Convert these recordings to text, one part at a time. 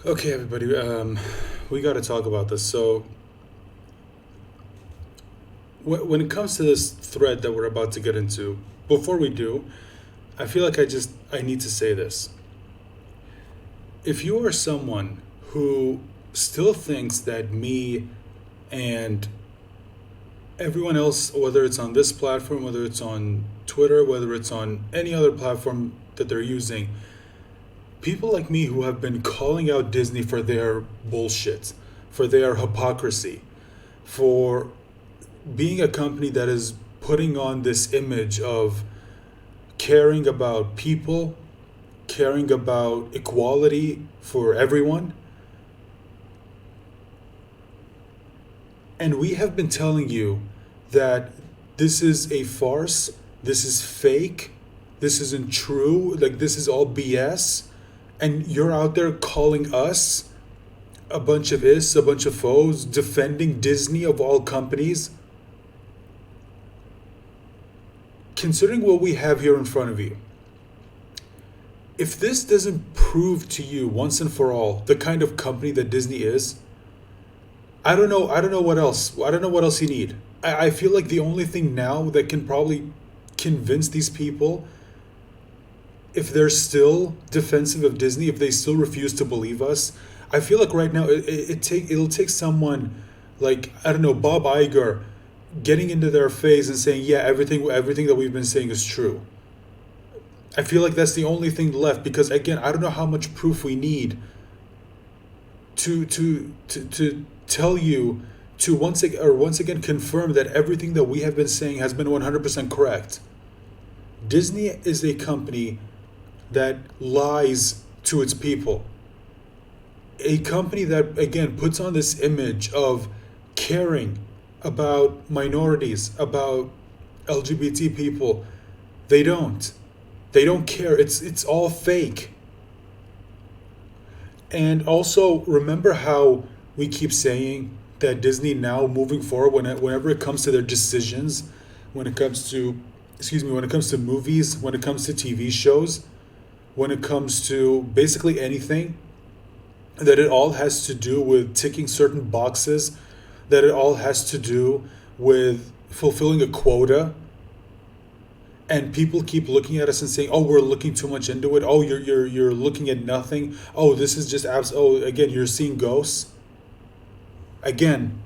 Okay, everybody, we got to talk about this. So, when it comes to this thread that we're about to get into, before we do, I feel like I need to say this. If you are someone who still thinks that me and everyone else, whether it's on this platform, whether it's on Twitter, whether it's on any other platform that they're using, people like me who have been calling out Disney for their bullshit, for their hypocrisy, for being a company that is putting on this image of caring about people, caring about equality for everyone. And we have been telling you that this is a farce, this is fake, this isn't true, like this is all BS. And you're out there calling us a bunch of is, a bunch of foes, defending Disney of all companies. Considering what we have here in front of you, if this doesn't prove to you once and for all the kind of company that Disney is, I don't know what else. I don't know what else you need. I feel like the only thing now that can probably convince these people, if they're still defensive of Disney, if they still refuse to believe us, I feel like right now it'll take someone like, I don't know, Bob Iger getting into their face and saying, yeah, everything that we've been saying is true. I feel like that's the only thing left, because again, I don't know how much proof we need to tell you, to once again confirm that everything that we have been saying has been 100% correct. Disney is a company that lies to its people. A company that again puts on this image of caring about minorities, about LGBT people. They don't. They don't care. It's all fake. And also remember how we keep saying that Disney now moving forward, whenever it comes to their decisions, when it comes to, when it comes to movies, when it comes to TV shows, when it comes to basically anything, that it all has to do with ticking certain boxes, that it all has to do with fulfilling a quota. And people keep looking at us and saying, "Oh, we're looking too much into it. Oh, you're looking at nothing. Oh, this is just abs. Oh, again, you're seeing ghosts." Again,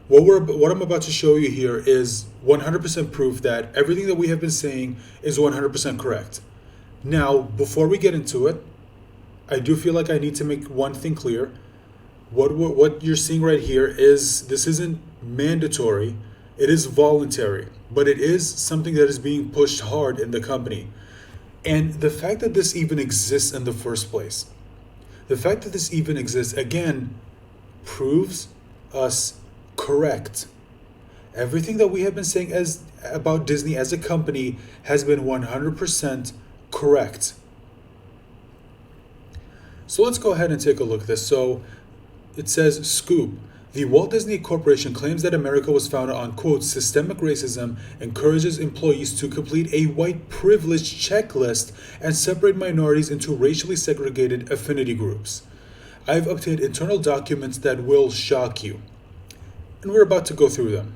what I'm about to show you here is 100% proof that everything that we have been saying is 100% correct. Now, before we get into it, I do feel like I need to make one thing clear. What you're seeing right here is, this isn't mandatory. It is voluntary, but it is something that is being pushed hard in the company. And the fact that this even exists in the first place, the fact that this even exists, again, proves us correct. Everything that we have been saying as about Disney as a company has been 100% correct. So let's go ahead and take a look at this. So it says, Scoop. The Walt Disney Corporation claims that America was founded on, quote, systemic racism, encourages employees to complete a white privilege checklist, and separate minorities into racially segregated affinity groups. I've obtained internal documents that will shock you, and we're about to go through them.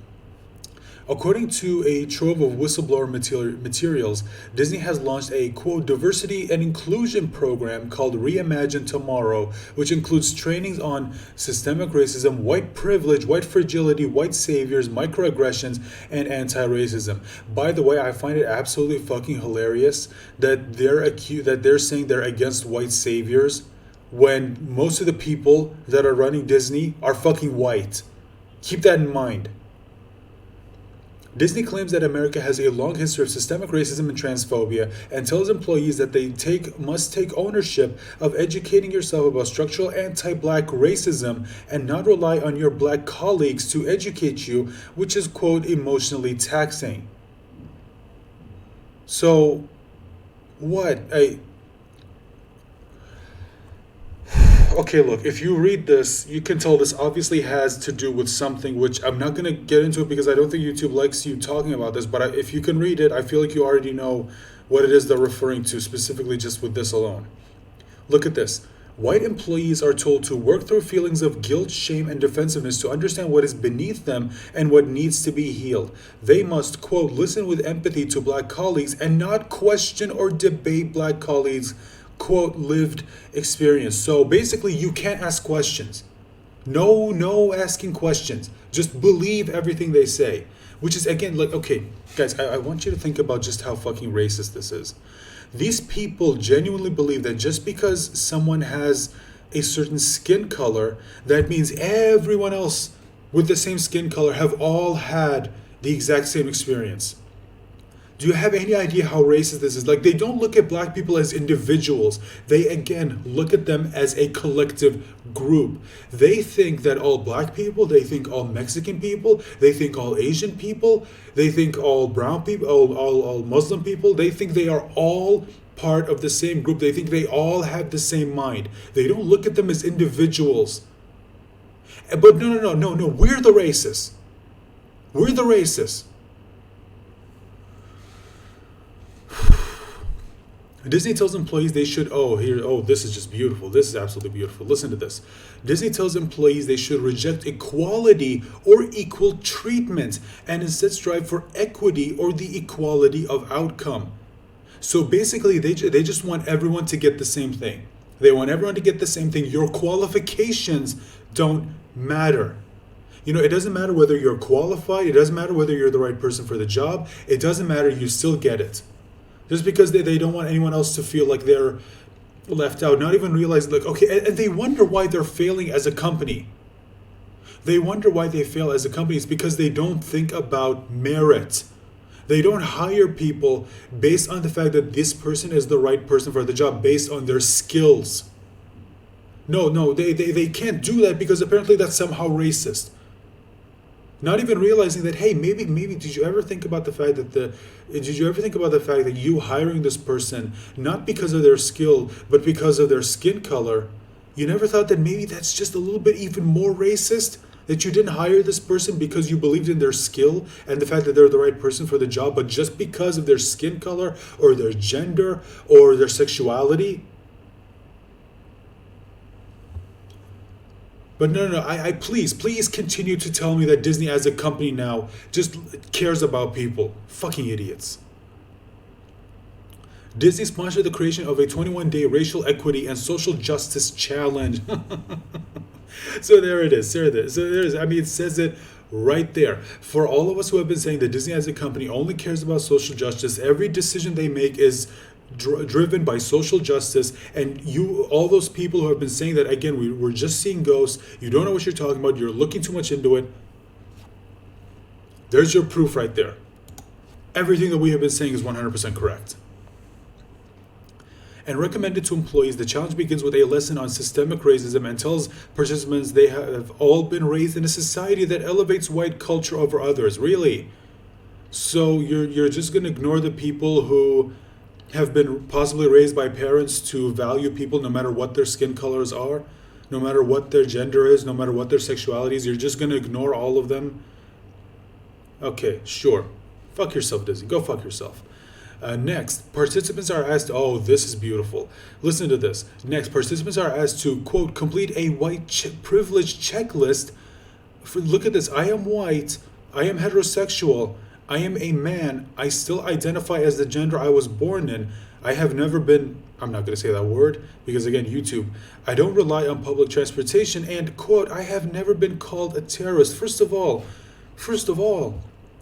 According to a trove of whistleblower materials, Disney has launched a, quote, diversity and inclusion program called Reimagine Tomorrow, which includes trainings on systemic racism, white privilege, white fragility, white saviors, microaggressions, and anti-racism. By the way, I find it absolutely fucking hilarious that they're saying they're against white saviors when most of the people that are running Disney are fucking white. Keep that in mind. Disney claims that America has a long history of systemic racism and transphobia, and tells employees that they must take ownership of educating yourself about structural anti-black racism and not rely on your black colleagues to educate you, which is, quote, emotionally taxing. So, what? Okay, look, if you read this, you can tell this obviously has to do with something, which I'm not going to get into it because I don't think YouTube likes you talking about this, but if you can read it, I feel like you already know what it is they're referring to, specifically just with this alone. Look at this. White employees are told to work through feelings of guilt, shame, and defensiveness to understand what is beneath them and what needs to be healed. They must, quote, listen with empathy to black colleagues and not question or debate black colleagues' quote, lived experience. So basically, you can't ask questions. No asking questions. Just believe everything they say. Which is, again, like, okay, guys, I want you to think about just how fucking racist this is. These people genuinely believe that just because someone has a certain skin color, that means everyone else with the same skin color have all had the exact same experience. Do you have any idea how racist this is? Like, they don't look at black people as individuals. They, again, look at them as a collective group. They think that all black people, they think all Mexican people, they think all Asian people, they think all brown people, all Muslim people, they think they are all part of the same group. They think they all have the same mind. They don't look at them as individuals. But no, we're the racists. We're the racists. Disney tells employees they should, this is just beautiful. This is absolutely beautiful. Listen to this. Disney tells employees they should reject equality or equal treatment and instead strive for equity or the equality of outcome. So basically, they just want everyone to get the same thing. They want everyone to get the same thing. Your qualifications don't matter. You know, it doesn't matter whether you're qualified. It doesn't matter whether you're the right person for the job. It doesn't matter. You still get it. Just because they don't want anyone else to feel like they're left out, not even realizing, like, okay, and they wonder why they're failing as a company. They wonder why they fail as a company. It's because they don't think about merit. They don't hire people based on the fact that this person is the right person for the job, based on their skills. No, they can't do that because apparently that's somehow racist. Not even realizing that, hey, maybe did you ever think about the fact that you hiring this person not because of their skill but because of their skin color, you never thought that maybe that's just a little bit even more racist? That you didn't hire this person because you believed in their skill and the fact that they're the right person for the job, but just because of their skin color or their gender or their sexuality? But no, I please continue to tell me that Disney as a company now just cares about people. Fucking idiots. Disney sponsored the creation of a 21-day racial equity and social justice challenge. So there it is. I mean, it says it right there. For all of us who have been saying that Disney as a company only cares about social justice, every decision they make is driven by social justice, and all those people who have been saying that, again, we're just seeing ghosts, you don't know what you're talking about, you're looking too much into it, there's your proof right there. Everything that we have been saying is 100% correct. And recommended to employees, the challenge begins with a lesson on systemic racism and tells participants they have all been raised in a society that elevates white culture over others. Really? So you're just going to ignore the people who have been possibly raised by parents to value people no matter what their skin colors are, no matter what their gender is, no matter what their sexuality is? You're just going to ignore all of them? Okay, sure. Fuck yourself, Disney. Go fuck yourself. Next, participants are asked, this is beautiful. Listen to this. Next, participants are asked to, quote, complete a white privilege checklist. Look at this. I am white. I am heterosexual. I am a man. I still identify as the gender I was born in. I have never been, I'm not going to say that word because, again, YouTube. I don't rely on public transportation and, quote, I have never been called a terrorist. First of all,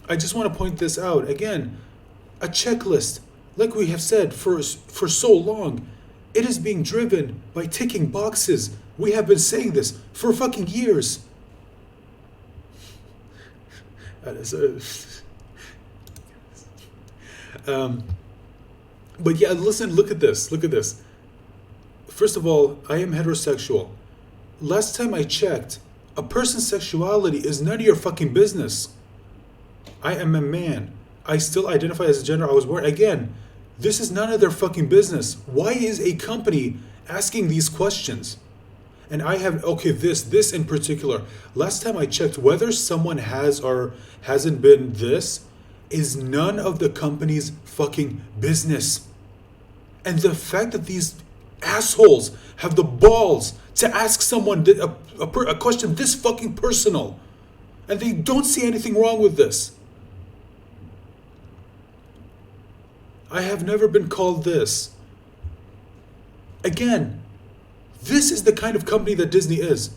I just want to point this out. Again, a checklist, like we have said for so long, it is being driven by ticking boxes. We have been saying this for fucking years. But yeah, listen, look at this. First of all, I am heterosexual. Last time I checked, a person's sexuality is none of your fucking business. I am a man. I still identify as the gender I was born. Again, this is none of their fucking business. Why is a company asking these questions? And I have, this in particular. Last time I checked, whether someone has or hasn't been this is none of the company's fucking business. And the fact that these assholes have the balls to ask someone a question this fucking personal, and they don't see anything wrong with this. I have never been called this. Again, this is the kind of company that Disney is.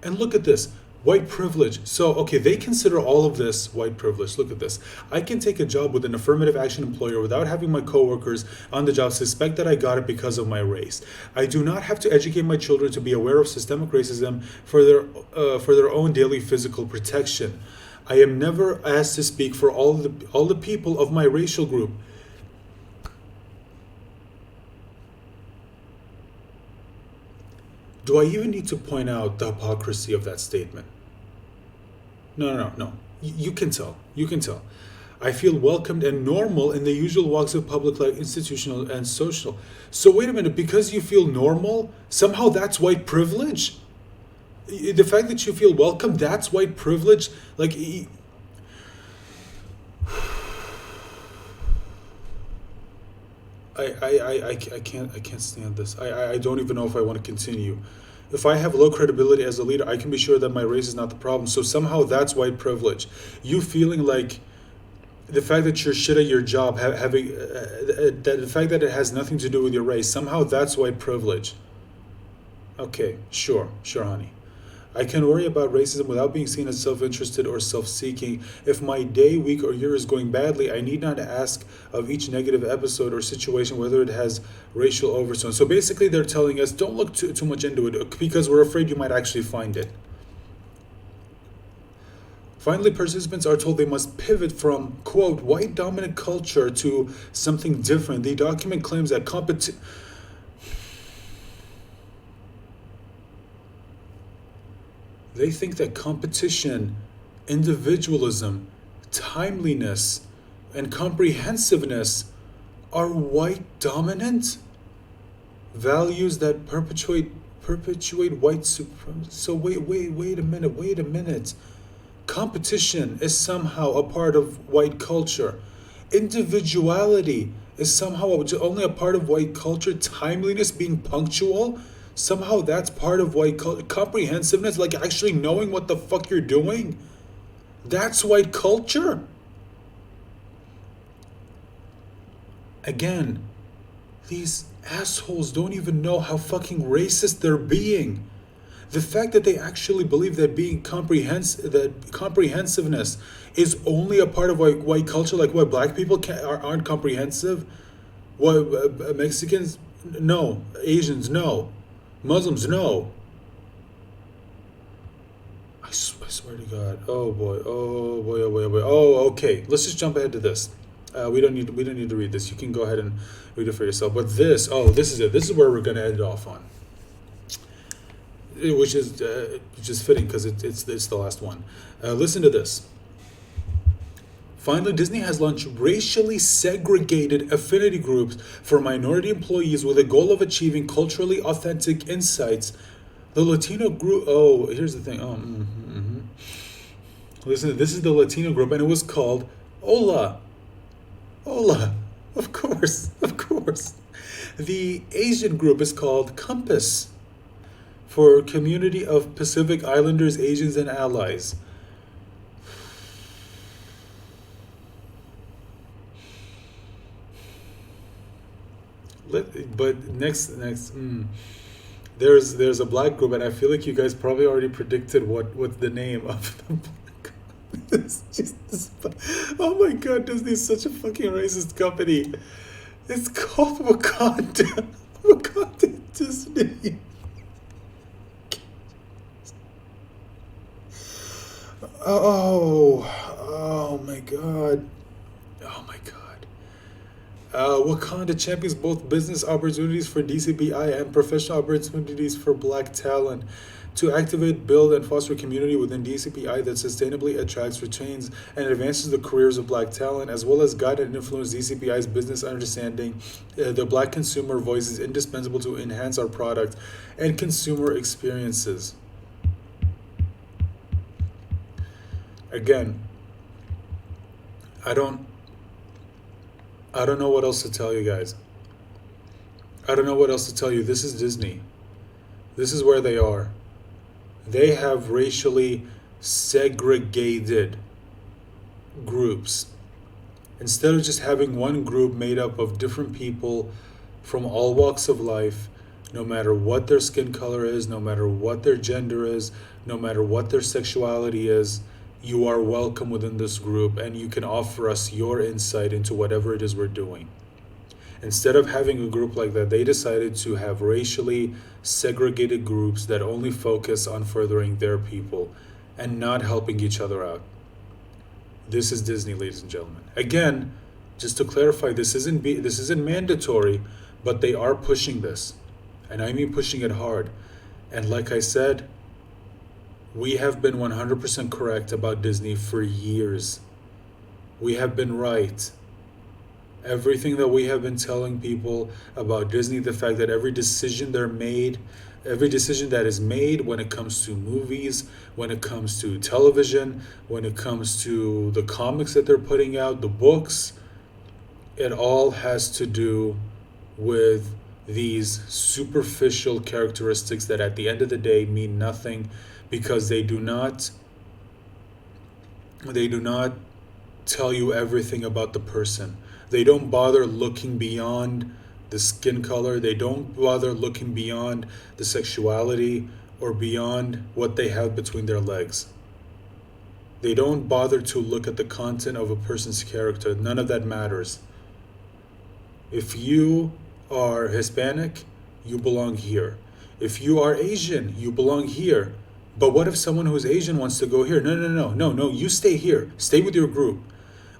And look at this. White privilege. So, okay, they consider all of this white privilege. Look at this. I can take a job with an affirmative action employer without having my coworkers on the job suspect that I got it because of my race. I do not have to educate my children to be aware of systemic racism for their own daily physical protection. I am never asked to speak for all the people of my racial group. Do I even need to point out the hypocrisy of that statement? No. You can tell. You can tell. I feel welcomed and normal in the usual walks of public life, institutional and social. So wait a minute, because you feel normal, somehow that's white privilege? The fact that you feel welcome, that's white privilege? Like, I can't stand this. I don't even know if I want to continue. If I have low credibility as a leader, I can be sure that my race is not the problem. So somehow that's white privilege. You feeling like the fact that you're shit at your job, having the fact that it has nothing to do with your race, somehow that's white privilege. Okay, sure, honey. I can worry about racism without being seen as self-interested or self-seeking. If my day, week, or year is going badly, I need not ask of each negative episode or situation whether it has racial overtones. So basically they're telling us don't look too much into it because we're afraid you might actually find it. Finally, participants are told they must pivot from, quote, white dominant culture to something different. The document claims that they think that competition, individualism, timeliness, and comprehensiveness are white dominant values that perpetuate white supremacy. So wait a minute. Competition is somehow a part of white culture. Individuality is somehow only a part of white culture. Timeliness, being punctual, somehow that's part of white culture. Comprehensiveness, like actually knowing what the fuck you're doing, that's white culture. Again, these assholes don't even know how fucking racist they're being. The fact that they actually believe that that comprehensiveness is only a part of white culture, like what, black people aren't comprehensive? What, Mexicans? No. Asians? No. Muslims? No. I swear to God. Oh boy. Oh, okay. Let's just jump ahead to this. We don't need to read this. You can go ahead and read it for yourself. But this is it. This is where we're gonna end it off on. Which is just fitting because it's the last one. Listen to this. Finally, Disney has launched racially segregated affinity groups for minority employees with a goal of achieving culturally authentic insights. The Latino group. Oh, here's the thing. Listen, this is the Latino group, and it was called Hola. Of course. The Asian group is called Compass, for community of Pacific Islanders, Asians, and allies. But next, there's a black group, and I feel like you guys probably already predicted what's the name of the black. It's just this. Oh my God, Disney is such a fucking racist company. It's called Wakanda. Wakanda Disney. Oh my God. Wakanda champions both business opportunities for DCPI and professional opportunities for black talent to activate, build, and foster a community within DCPI that sustainably attracts, retains, and advances the careers of black talent, as well as guide and influence DCPI's business understanding. The black consumer voice is indispensable to enhance our product and consumer experiences. Again, I don't know what else to tell you guys. I don't know what else to tell you. This is Disney. This is where they are. They have racially segregated groups. Instead of just having one group made up of different people from all walks of life, no matter what their skin color is, no matter what their gender is, no matter what their sexuality is, you are welcome within this group and you can offer us your insight into whatever it is we're doing. Instead of having a group like that, they decided to have racially segregated groups that only focus on furthering their people and not helping each other out. This is Disney, ladies and gentlemen. Again, just to clarify, this isn't mandatory, but they are pushing this. And I mean pushing it hard. And like I said, we have been 100% correct about Disney for years. We have been right. Everything that we have been telling people about Disney, the fact that every decision that is made when it comes to movies, when it comes to television, when it comes to the comics that they're putting out, the books, it all has to do with these superficial characteristics that at the end of the day mean nothing, because they do not tell you everything about the person. They don't bother looking beyond the skin color. They don't bother looking beyond the sexuality or beyond what they have between their legs. They don't bother to look at the content of a person's character. None of that matters. If you are Hispanic, you belong here. If you are Asian, you belong here. But what if someone who's Asian wants to go here? No, you stay here. Stay with your group.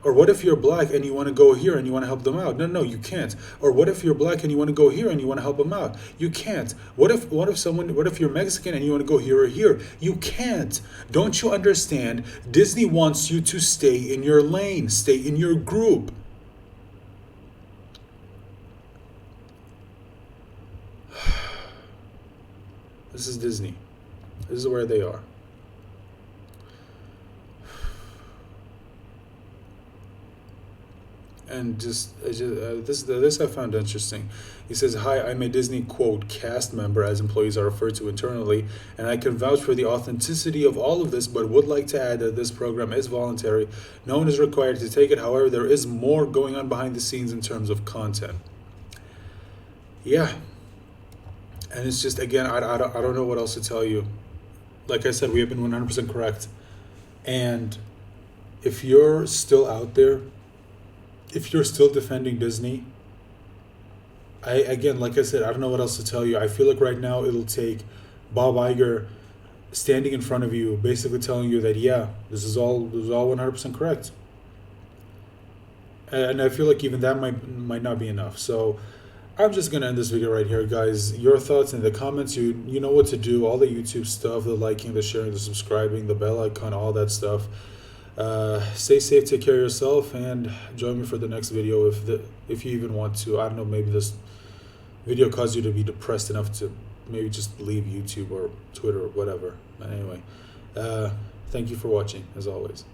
Or what if you're black and you want to go here and you want to help them out? No, you can't. Or what if you're black and you want to go here and you want to help them out? You can't. What if you're Mexican and you want to go here or here? You can't. Don't you understand? Disney wants you to stay in your lane, stay in your group. This is Disney. This is where they are. And this I found interesting. He says, "Hi, I'm a Disney quote cast member, as employees are referred to internally, and I can vouch for the authenticity of all of this, but would like to add that this program is voluntary. No one is required to take it. However, there is more going on behind the scenes in terms of content." Yeah, and it's just, again, I don't know what else to tell you. Like I said, we have been 100% correct. And if you're still out there, if you're still defending Disney, like I said, I don't know what else to tell you. I feel like right now it'll take Bob Iger standing in front of you, basically telling you that, yeah, this is all 100% correct. And I feel like even that might not be enough. So I'm just gonna end this video right here, guys. Your thoughts in the comments. You know what to do. All the YouTube stuff, the liking, the sharing, the subscribing, the bell icon, all that stuff. Stay safe, take care of yourself, and join me for the next video if you even want to. I don't know, maybe this video caused you to be depressed enough to maybe just leave YouTube or Twitter or whatever. But anyway, thank you for watching, as always.